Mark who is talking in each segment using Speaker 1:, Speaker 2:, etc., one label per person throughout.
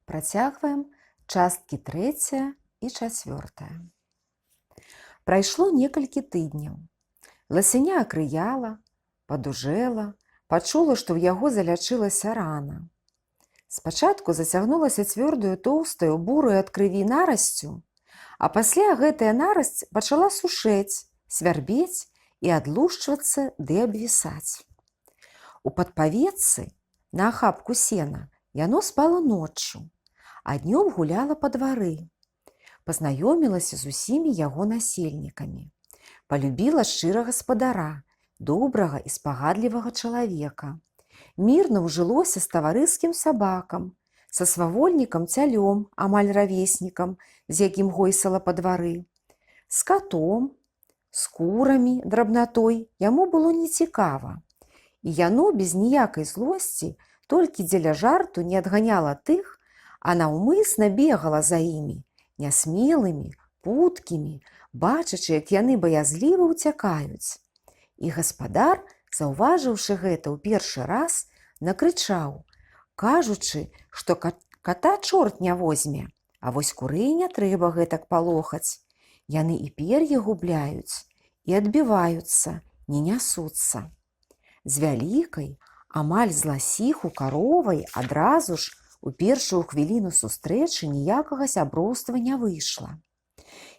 Speaker 1: Працягваем часткі 3 і 4. Прайшло некалькі тыдняў. Ласяня акрыяла, падужэла, пачула, што ў яго залячылася рана. Спачатку зацягнулася цвёрдую, тоўстаю, бурую ад крыві нарасцю, а пасля гэтая нарасць пачала сушэць, свярбець і адлушчвацца ды абвісаць. У падпаветцы на ахапку сена яно спала ноччу, а днём гуляла па двары. Пазнаёмілася з усімі яго насельнікамі. Палюбіла шчыра гаспадара, добрага і спагадлівага чалавека. Мірна ўжылося з таварыскім сабакам, са свавольнікам цялём, амаль равеснікам, з якім гойсала па двары. З катом, з курамі, драбнатой яму было нецікава. І яно без ніякай злосці толькі дзеля жарту не адганяла тых, а наўмысна бегала за імі, нясмелымі, путкімі, бачачы, як яны баязліва ўцякаюць. І гаспадар, заўважыўшы гэта ў першы раз, накрычаў, кажучы, што ката чорт не возьме, а вось курэй не трэба гэтак палохаць. Яны і пер'е губляюць, і адбіваюцца, не нясуцца. З вялікай, амаль з ласіху каровай адразу ж у першую хвіліну сустрэчы ніякага сяброўства не выйшла.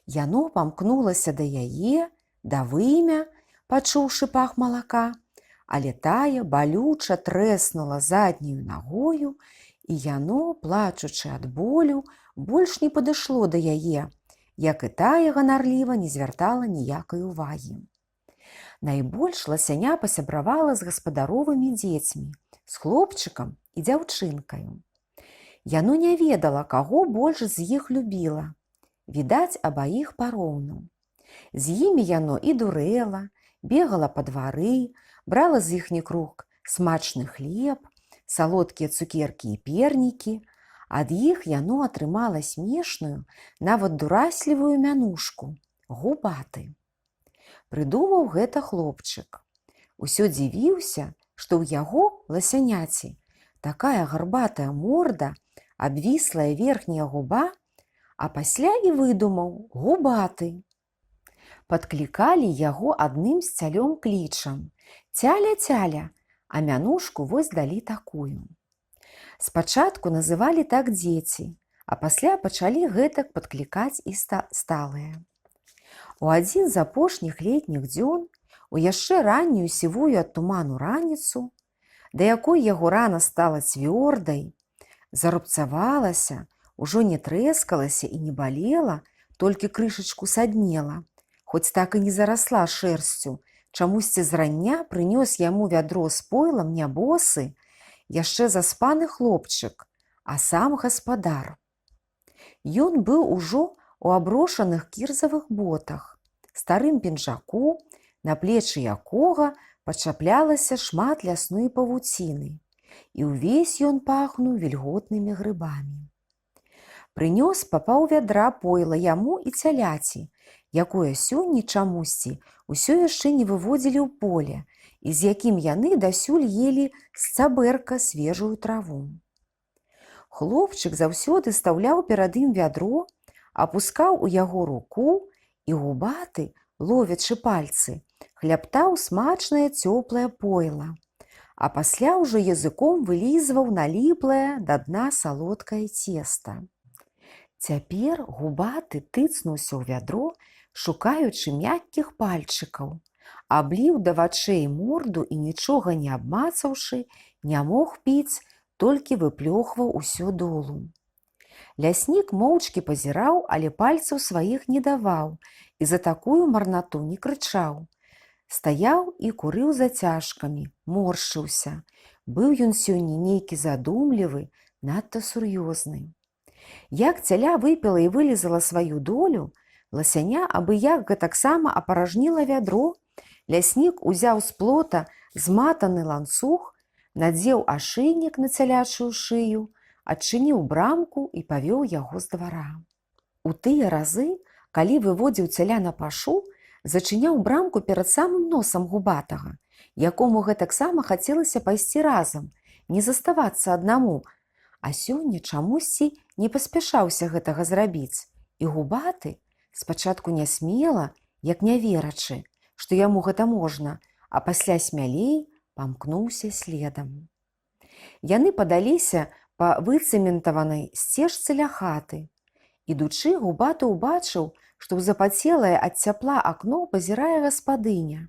Speaker 1: Яно памкнулася да яе, да вымя, пачуўшы пах малака, але тая балюча трэснула заднюю нагою, і яно, плачучы ад болю, больш не падышло да яе, як і тая ганарліва не звяртала ніякай увагі. Найбольш ласяня пасябравала з гаспадаровымі дзецьмі, з хлопчыкам і дзяўчынкаю. Яно не ведала, каго больш з іх любіла. Відаць, абаіх пароўну. З імі яно і дурэла, бегала па двары, брала з іхніх рук смачны хлеб, салодкія цукеркі і пернікі. Ад іх яно атрымала смешную, нават дураслівую мянушку – губаты. Прыдумаў гэта хлопчык. Усё дзівіўся, што ў яго, ласяняці, такая гарбатая морда, абвіслая верхняя губа, а пасля і выдумаў губаты. Падклікалі яго адным з цялём клічам «Цяля-цяля», а мянушку вось далі такую. Спачатку называлі так дзеці, а пасля пачалі гэтак падклікаць і сталыя. У адзін з апошніх летніх дзён, у яшчэ раннюю сівую ад туману раніцу, да якой яго рана стала цвёрдай, зарубцавалася, ужо не трэскалася і не балела, толькі крышачку саднела, хоць так і не зарасла шэрсцю, чамусьці зрання прынёс яму вядро з пойлам не босы, яшчэ заспаны хлопчык, а сам гаспадар. Ён быў ужо у аброшаных кірзавых ботах, старым пінжаку, на плечы якога пачаплялася шмат лясной павуціны, і ўвесь ён пахнуў вільготнымі грыбамі. Прынёс па паўвядра пойла яму і цяляці, якое сёння чамусьці ўсё яшчэ не выводзілі ў поле, і з якім яны дасюль елі з цабэрка свежую траву. Хлопчык заўсёды стаўляў перад ім вядро, апускаў у яго руку, і губаты, ловячы пальцы, хлябтаў смачнае цёплае пойла, а пасля ўжо языком вылізваў наліплае да дна салодкае цеста. Цяпер губаты тыцнуўся ў вядро, шукаючы мяккіх пальчыкаў, абліў да вачэй морду і, нічога не абмацаўшы, не мог піць, толькі выплёхваў усё долу. Ляснік моўчкі пазіраў, але пальцаў сваіх не даваў і за такую марнату не крычаў. Стаяў і курыў зацяжкамі, моршчыўся. Быў ён сёння нейкі задумлівы, надта сур'ёзны. Як цяля выпіла і вылізала сваю долю, ласяня абы-як гэтаксама апаражніла вядро, ляснік узяў з плота зматаны ланцуг, надзеў ашыйнік на цялячую шыю, адчыніў брамку і павёў яго з двара. У тыя разы, калі выводзіў цяля на пашу, зачыняў брамку перад самым носам губатага, якому гэтаксама хацелася пайсці разам, не заставацца аднаму, А сёння чамусьці не паспяшаўся гэтага зрабіць, і губаты спачатку не смела, як не верачы, што яму гэта можна, а пасля смялей памкнуўся следам. Яны падаліся па выцэментаванай сцежцы ля хаты. Ідучы, губаты ўбачыў, што ў запацелае ад цяпла акно пазірае гаспадыня.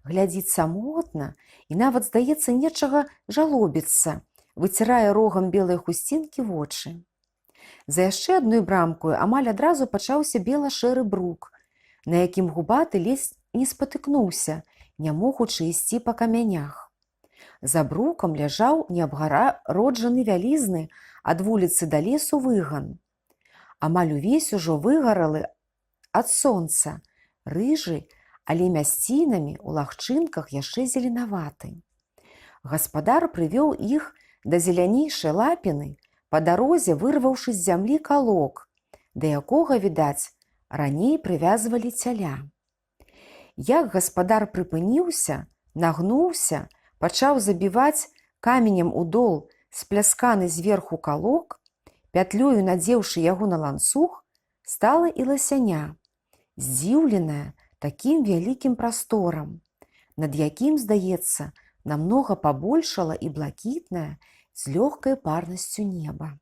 Speaker 1: Глядзіць самотна і нават, здаецца, нечага жалобіцца, выцірае рогам белай хусцінкі вочы. За яшчэ адной брамкою амаль адразу пачаўся бела-шэры брук, на якім губаты ледзь не спатыкнуўся, не могучы ісці па камянях. За брукам ляжаў неабгароджаны вялізны ад вуліцы да лесу выган. Амаль увесь ужо выгаралы ад сонца, рыжы, але мясцінамі ў лагчынках яшчэ зеленаваты. Гаспадар прывёў іх да зелянейшай лапіны, па дарозе вырваўшы з зямлі калок, да якога, відаць, раней прывязвалі цяля. Як гаспадар прыпыніўся, нагнуўся, пачаў забіваць каменем у дол сплясканы зверху калок, пятлёю надзеўшы яго на ланцуг, стала і ласяня, здзіўленая такім вялікім прасторам, над якім, здаецца, намнога пабольшала і блакітнае з лёгкай парнасцю неба.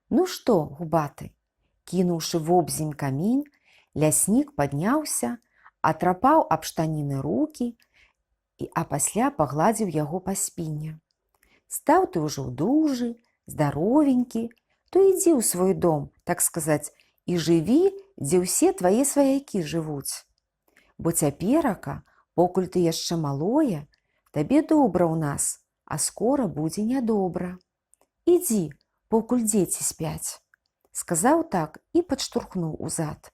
Speaker 1: Ну што, губаты, кінуўшы вобзень камень, ляснік падняўся, атрапаў аб штаніны рукі, а пасля пагладзіў яго па спіне. Стаў ты ўжо дужы, здаровенькі, то ідзі ў свой дом, так сказаць, і жыві, дзе ўсе твае сваякі жывуць. Бо цяперака, покуль ты яшчэ малое, табе добра ў нас, а скора будзе нядобра. Ідзі, покуль дзеці спяць. Сказаў так і падштурхнуў узад.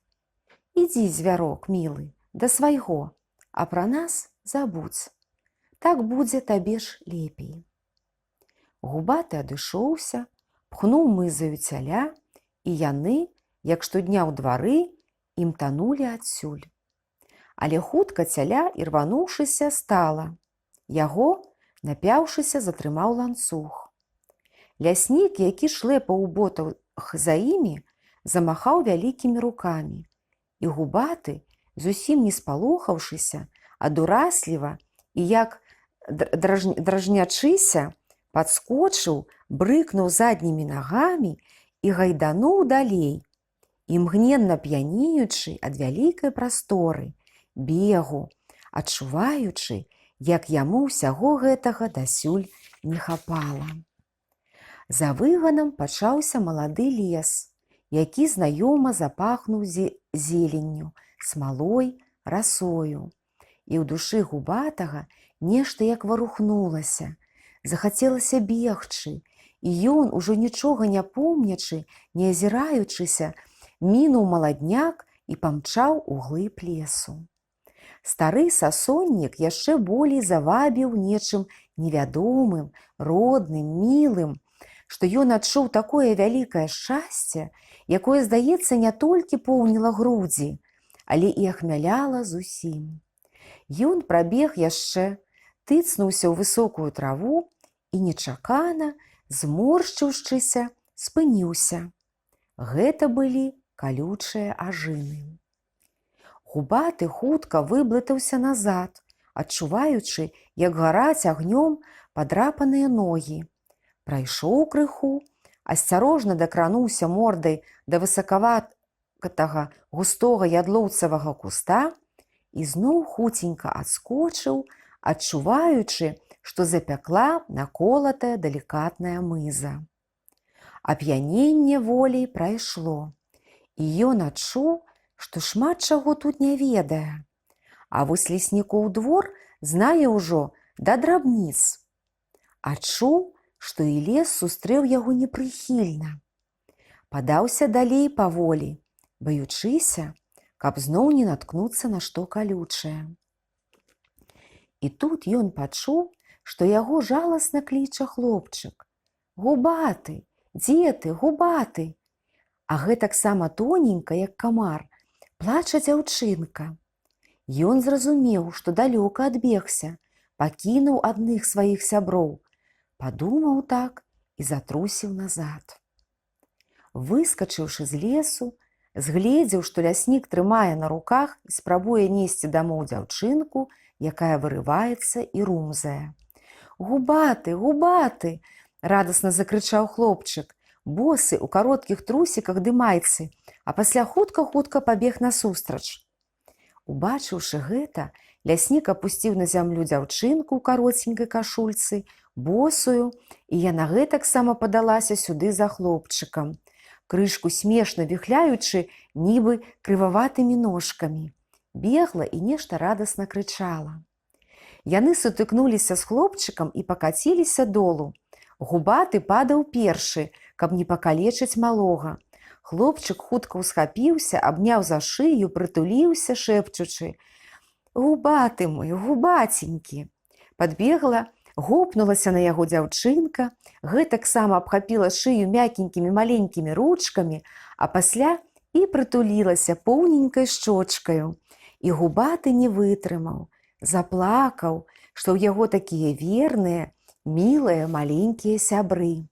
Speaker 1: Ідзі, звярок, мілы, да свайго, а пра нас забудзь. Так будзе табе ж лепей. Губаты адышоўся, пхнуў мызаю цяля, і яны, як штодня ў двары, імтанулі адсюль. Але хутка цяля, ірвануўшыся, стала. Яго, напяўшыся, затрымаў ланцуг. Ляснік, які шлепаў у ботах за імі, замахаў вялікімі рукамі, і губаты, зусім не спалохаўшыся, адурасліва і як дражнячыся, падскочыў, брыкнуў заднімі нагамі і гайдануў далей, імгненна п'янеючы ад вялікай прасторы, бегу, адчуваючы, як яму ўсяго гэтага дасюль не хапала. За выганам пачаўся малады лес, які знаёма запахнуў зеленню, смалой, расою. І ў душы губатага нешта як варухнулася, захацелася бегчы, і ён, ужо нічога не помнячы, не азіраючыся, мінуў маладняк і памчаў у глыб лесу. Стары сасоннік яшчэ болей завабіў нечым невядомым, родным, мілым, што ён адчуў такое вялікае шчасце, якое, здаецца, не толькі поўніла грудзі, але і ахмяляла зусім. Ён прабег яшчэ, тыцнуўся ў высокую траву і нечакана, зморшчыўшыся, спыніўся. Гэта былі калючыя ажыны. Губаты хутка выблытаўся назад, адчуваючы, як гараць агнём падрапаныя ногі. Прайшоў крыху, асцярожна дакрануўся мордай да высакаватага густога ядлоўцавага куста і зноў хуценька адскочыў, адчуваючы, што запякла наколатая далікатная мыза. Ап'яненне волей прайшло, і ён адчуў, што шмат чаго тут не ведае, а вось леснікоў двор знае ўжо да драбніц. Адчуў, што і лес сустрэў яго непрыхільна. Падаўся далей паволі, баючыся, каб зноў не наткнуцца на што калючае. І тут ён пачуў, што яго жаласна кліча хлопчык. «Губаты! Дзе ты, губаты?» А гэтаксама тоненька, як камар, плача дзяўчынка. Ён зразумеў, што далёка адбегся, пакінуў адных сваіх сяброў. Падумаў так і затрусіў назад. Выскачыўшы з лесу, згледзеў, што ляснік трымае на руках і спрабуе несці дамоў дзяўчынку, якая вырываецца і румзае. «Губаты, губаты!» – радасна закрычаў хлопчык, босы ў кароткіх трусіках ды майцы, а пасля хутка-хутка пабег насустрач. Убачыўшы гэта, ляснік апусціў на зямлю дзяўчынку ў кароценькай кашульцы, босую, і яна гэтаксама падалася сюды за хлопчыкам, крышку смешна віхляючы, нібы крываватымі ножкамі. Бегла і нешта радасна крычала. Яны сутыкнуліся з хлопчыкам і пакаціліся долу. Губаты падаў першы, каб не пакалечыць малога. Хлопчык хутка ўсхапіўся, абняў за шыю, прытуліўся, шэпчучы: «Губаты мой, губаценькі!» Падбегла, гопнулася на яго дзяўчынка, гэтаксама абхапіла шыю мякенькімі маленькімі ручкамі, а пасля і прытулілася поўненькай шчочкаю. І губаты не вытрымаў, заплакаў, што ў яго такія верныя, мілыя маленькія сябры.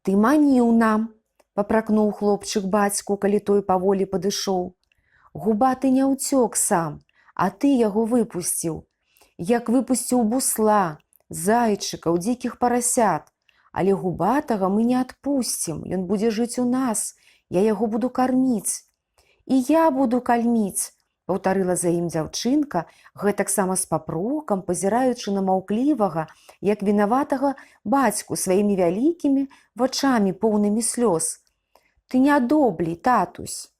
Speaker 1: «Ты маніў нам!» – папракнуў хлопчык бацьку, калі той паволі падышоў. «Губаты не ўцёк сам, а ты яго выпусціў. Як выпусціў бусла, зайчыкаў, дзікіх парасят. Але губатага мы не адпусцім, ён будзе жыць у нас, я яго буду карміць». «І я буду кальміць!» – паўтарыла за ім дзяўчынка, гэтаксама з папрокам, пазіраючы на маўклівага, як вінаватага бацьку сваімі вялікімі вачамі поўнымі слёз. «Ты нядобрый, татусь!»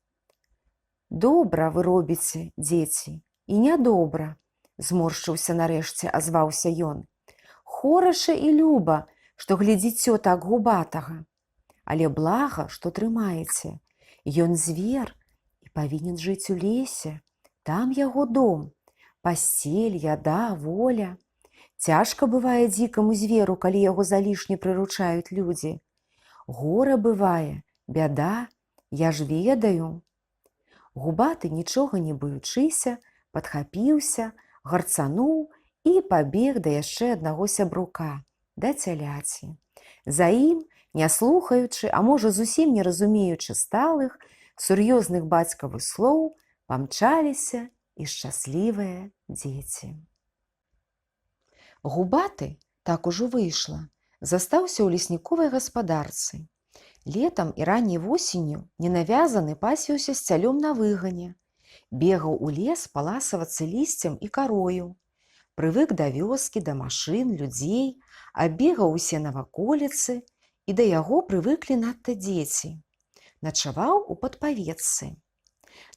Speaker 1: «Добра вы робіце, дзеці, і нядобра!» – зморшчыўся нарэшце, азваўся ён. «Хораша і люба, што глядзіцё так губатага. Але блага, што трымаеце. Ён звер і павінен жыць у лесе. Там яго дом, пасцель, яда, воля. Цяжка бывае дзікаму зверу, калі яго залішне прыручаюць людзі. Гора бывае, бяда, я ж ведаю». Губаты, нічога не баючыся, падхапіўся, гарцануў і пабег да яшчэ аднаго сябрука, да цяляці. За ім, не слухаючы, а можа зусім не разумеючы сталых, сур'ёзных бацькавых слоў, памчаліся і шчаслівыя дзеці. Губаты, так ужо выйшла, застаўся ў лесніковай гаспадарцы. Летам і ранняй восенню ненавязаны пасвіўся з цялём на выгане, бегаў у лес паласавацца лісцем і карою, прывык да вёскі, да машын, людзей, абегаў усе наваколіцы, і да яго прывыклі надта дзеці. Начаваў у падпаветцы.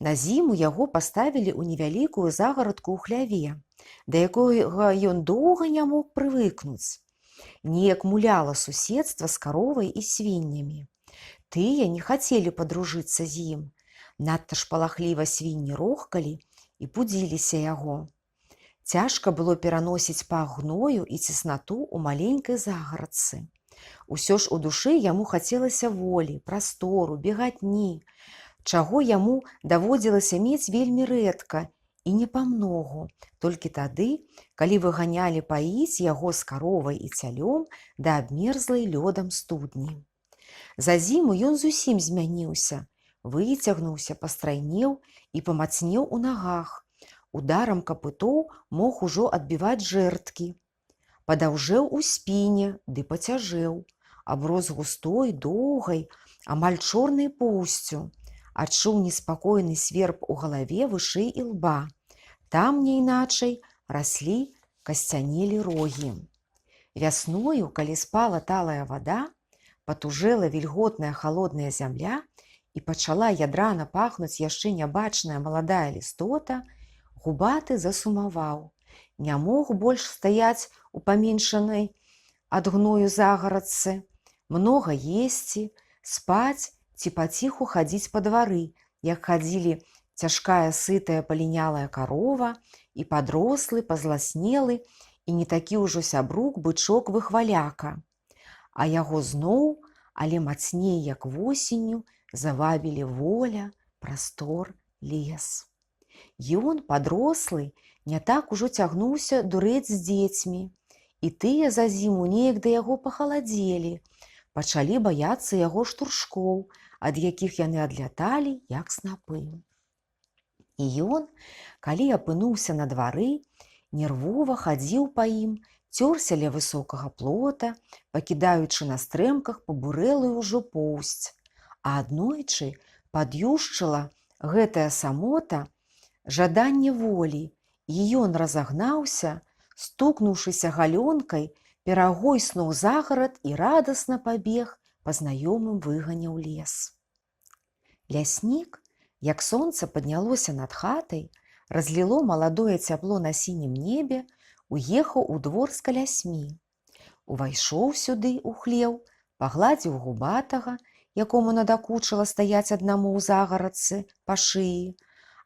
Speaker 1: На зіму яго паставілі ў невялікую загарадку ў хляве, да якога ён доўга не мог прывыкнуць. Неяк муляла суседства з каровай і свіннямі. Тыя не хацелі падружыцца з ім. Надта ж палахліва свінні рохкалі і пудзіліся яго. Цяжка было пераносіць пах гною і цеснату ў маленькай загарадцы. Усё ж у душы яму хацелася волі, прастору, бегатні, чаго яму даводзілася мець вельмі рэдка і не памногу, толькі тады, калі выганялі паіць яго з каровай і цялём да абмерзлай лёдам студні. За зіму ён зусім змяніўся, выцягнуўся, пастрайнеў і памацнеў у нагах. Ударам капытоў мог ужо адбіваць жэрдкі. Падаўжэў у спіне, ды пацяжэў, аброс густой, доўгай, амаль чорнай поўсцю, адчуў неспакойны сверб у галаве вышэй ілба. Там, не іначай, раслі, касцянелі рогі. Вясною, калі спала талая вада, патужэла вільготная халодная зямля і пачала ядрана пахнуць яшчэ нябачная маладая лістота, губаты засумаваў. Не мог больш стаяць у паменшанай ад гною загарадцы, многа есці, спаць ці паціху хадзіць па двары, як хадзілі цяжкая сытая палінялая карова і падрослы, пазласнелы і не такі ўжо сябрук бычок-выхваляка. А яго зноў, але мацней, як восенню, завабілі воля, прастор, лес. Ён, падрослы, не так ужо цягнуўся дурэць з дзецьмі і тыя за зіму неяк да яго пахаладзелі, пачалі баяцца яго штуршкоў, ад якіх яны адляталі, як снапы. І ён, калі апынуўся на двары, нервова хадзіў па ім, цёрся ля высокага плота, пакідаючы на стрэмках пабурэлую ўжо поўсць, а аднойчы пад'юшчыла гэтая самота жаданне волі, і ён разагнаўся, стукнуўшыся галёнкай, перагойснуў загарад і радасна пабег па знаёмым выгане ў лес. Ляснік, як сонца паднялося над хатай, разліло маладое цяпло на сінім небе, уехаў у двор з калясьмі. Увайшоў сюды ў хлеў, пагладзіў губатага, якому надакучыла стаяць аднаму ў загарадцы па шыі,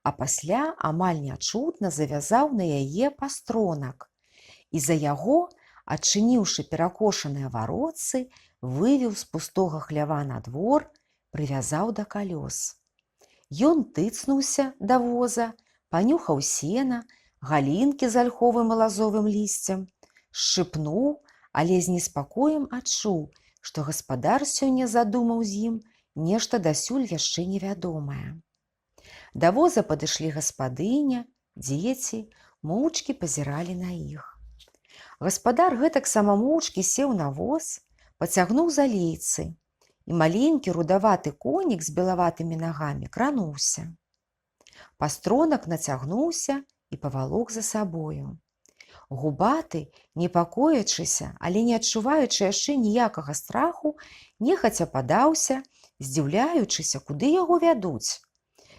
Speaker 1: а пасля амаль нячутна завязаў на яе пастронак і за яго, адчыніўшы перакошаныя варотцы, вывеў з пустога хлява на двор, прывязаў да калёс. Ён тыцнуўся да воза, панюхаў сена, галінкі з альховым і лазовым лісцем, шчыпнуў, але з неспакоем адчуў, што гаспадар сёння задумаў з ім нешта дасюль яшчэ невядомае. Да воза падышлі гаспадыня, дзеці, моўчкі пазіралі на іх. Гаспадар гэтаксама моўчкі сеў на воз, пацягнуў за лейцы, і маленькі рудаваты конік з белаватымі нагамі крануўся. Пастронак нацягнуўся і павалок за сабою. Губаты, непакоячыся, але не адчуваючы яшчэ ніякага страху, нехаця падаўся, здзіўляючыся, куды яго вядуць.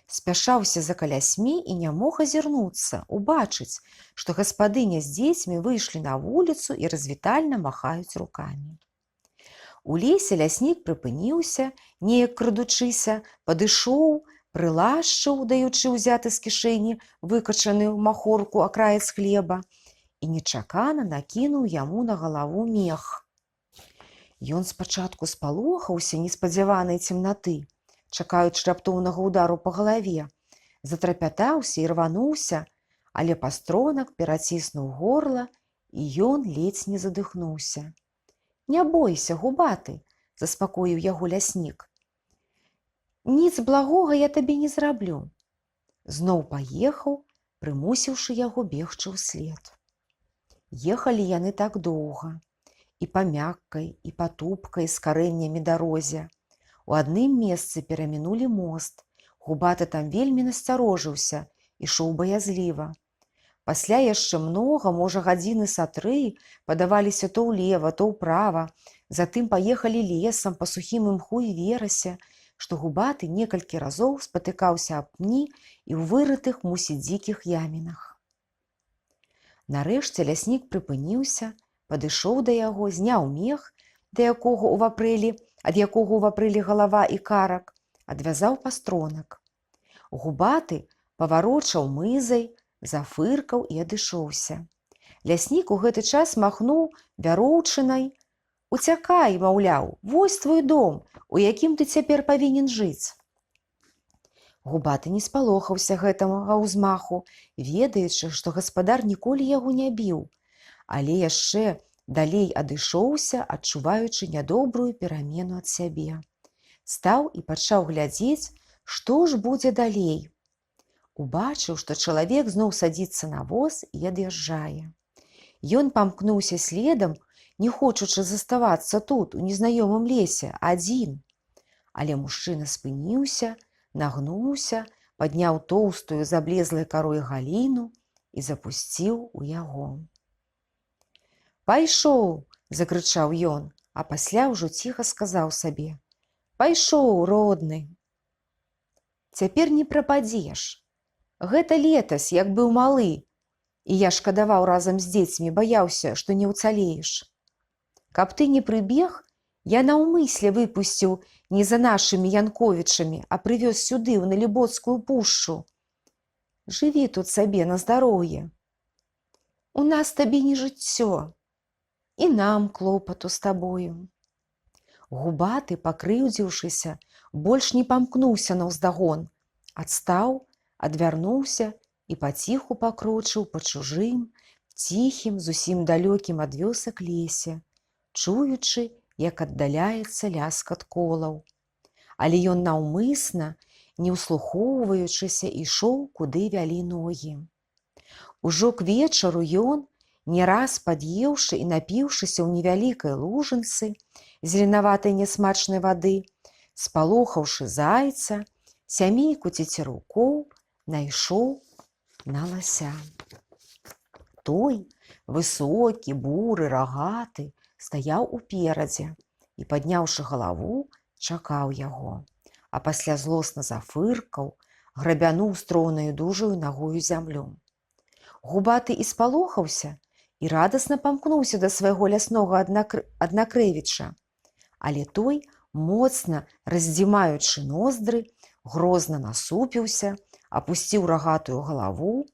Speaker 1: Спяшаўся за калясьмі і не мог азірнуцца, убачыць, што гаспадыня з дзецьмі выйшлі на вуліцу і развітальна махаюць рукамі. У лесе ляснік прыпыніўся, неяк крадучыся, падышоў, прылашчыў, даючы ўзяты з кішэні выкачаны ў махорку акраец хлеба, і нечакана накінуў яму на галаву мех. Ён спачатку спалохаўся неспадзяванай цемнаты, чакаючы раптоўнага ўдару па галаве, затрапятаўся і рвануўся, але пастронак пераціснуў горла, і ён ледзь не задыхнуўся. «Не бойся, губаты», – заспакоіў яго ляснік. «Ніц благога я табе не зраблю». Зноў паехаў, прымусіўшы яго бегчы ўслед. Ехалі яны так доўга, і па мяккай, і па тупкай з карэннямі дарозе. У адным месцы перамінулі мост, губаты там вельмі насцярожыўся, ішоў баязліва. Пасля яшчэ многа, можа гадзіны са 3, падаваліся то ўлева, то ўправа, затым паехалі лесам па сухім імху і верасе, што губаты некалькі разоў спатыкаўся аб пні і ў вырытых, мусіць, дзікіх ямінах. Нарэшце ляснік прыпыніўся, падышоў да яго, зняў мех, ад якога ўвапрылі галава і карак, адвязаў пастронак. Губаты паварочаў мызай, зафыркаў і адышоўся. Ляснік у гэты час махнуў вяроўчынай. «Уцякай, маўляў, вось твой дом, у якім ты цяпер павінен жыць». Губаты не спалохаўся гэтага ўзмаху, ведаючы, што гаспадар ніколі яго не біў, але яшчэ далей адышоўся, адчуваючы нядобрую перамену ад сябе. Стаў і пачаў глядзець, што ж будзе далей. Убачыў, што чалавек зноў садзіцца на воз і ад'язджае. Ён памкнуўся следам, не хочучы заставацца тут, у незнаёмым лесе, адзін. Але мужчына спыніўся, нагнуўся, падняў тоўстую з аблезлай карой галіну і запусціў у яго. «Пайшоў!» – закрычаў ён, а пасля ўжо ціха сказаў сабе. «Пайшоў, родны! Цяпер не прападзеш. Гэта летась, як быў малы, і я шкадаваў разам з дзецьмі, баяўся, што не ўцалееш. Каб ты не прыбег, я наўмысле выпусціў не за нашымі янковічамі, а прывёз сюды, ў Налібоцкую пушчу. Жыві тут сабе на здароўе. У нас табе не жыццё, і нам клопату з табою». Губаты, пакрыўдзіўшыся, больш не памкнуўся наўздагон, адстаў, адвярнуўся і паціху пакрочыў па чужым, ціхім, зусім далёкім ад вёсак лесе, чуючы, як аддаляецца ляскат колаў. Але ён наўмысна, не ўслухоўваючыся, ішоў, куды вялі ногі. Ужо к вечару ён, не раз пад'еўшы і напіўшыся ў невялікай лужынцы зеленаватай нясмачнай вады, спалохаўшы зайца, сямейку цецерукоў, найшоў на лася. Той, высокі, буры, рагаты, стаяў уперадзе і, падняўшы галаву, чакаў яго, а пасля злосна зафыркаў, грабянуў строўнаю дужаю нагою зямлю. Губаты і спалохаўся і радасна памкнуўся да свайго ляснога аднакрэвіча, але той, моцна раздзімаючы ноздры, грозна насупіўся, апусціў рагатую галаву,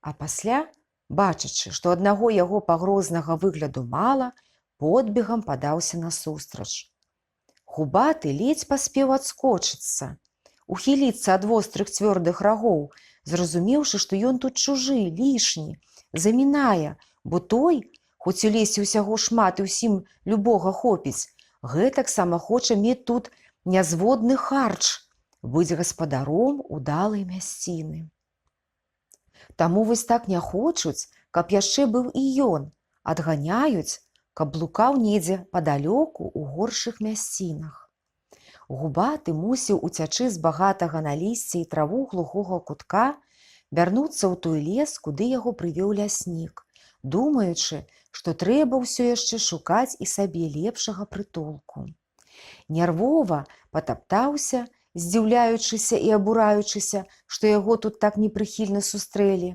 Speaker 1: а пасля, бачачы, што аднаго яго пагрознага выгляду мала, подбегам падаўся насустрач. Губаты ледзь паспеў адскочыцца, ухіліцца ад вострых цвёрдых рагоў, зразумеўшы, што ён тут чужы, лішні, замінае, бо той, хоць у лесе ўсяго шмат і ўсім любога хопіць, гэтаксама хоча мець тут нязводны харч, быць гаспадаром удалай мясціны. Таму вось так не хочуць, каб яшчэ быў і ён, адганяюць, каб блукаў недзе падалёку ў горшых мясцінах. Губаты мусіў уцячы з багатага на лісце і траву глухога кутка, вярнуцца ў той лес, куды яго прывёў ляснік, думаючы, што трэба ўсё яшчэ шукаць і сабе лепшага прытулку. Нервова патаптаўся, здзіўляючыся і абураючыся, што яго тут так непрыхільна сустрэлі,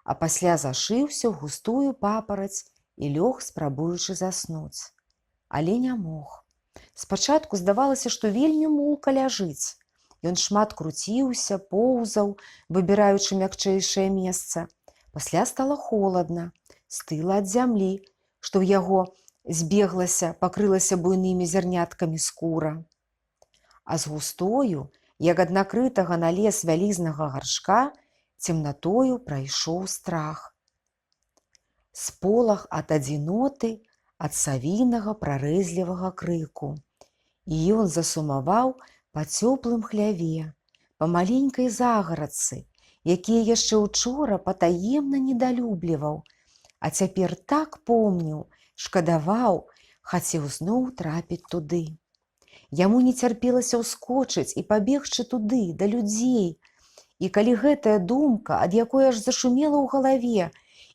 Speaker 1: а пасля зашыўся ў густую папараць і лёг, спрабуючы заснуць. Але не мог. Спачатку здавалася, што вельмі мулка ляжыць. Ён шмат круціўся, поўзаў, выбіраючы мякчэйшае месца. Пасля стала холадна, стыла ад зямлі, што ў яго збеглася, пакрылася буйнымі зярняткамі скура. А з густою, як ад накрытага на лес вялізнага гаршка, цемнатою прайшоў страх. Сполах ад адзіноты, ад савінага прарэзлівага крыку. І ён засумаваў па цёплым хляве, па маленькай загарадцы, якія яшчэ ўчора патаемна недалюбліваў, а цяпер так помніў, шкадаваў, хацеў зноў трапіць туды. Яму не цярпелася ўскочыць і пабегчы туды, да людзей. І калі гэтая думка, ад якой аж зашумела ў галаве,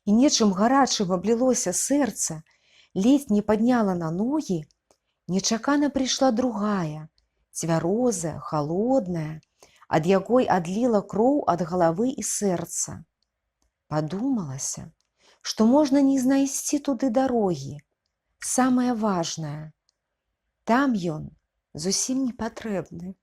Speaker 1: і нечым гарачым аблілося сэрца, ледзь не падняла на ногі, нечакана прыйшла другая, цвярозая, халодная, ад якой адліла кроў ад галавы і сэрца. Падумалася, што можна не знайсці туды дарогі. Самае важнае, там ён зусім не патрэбны.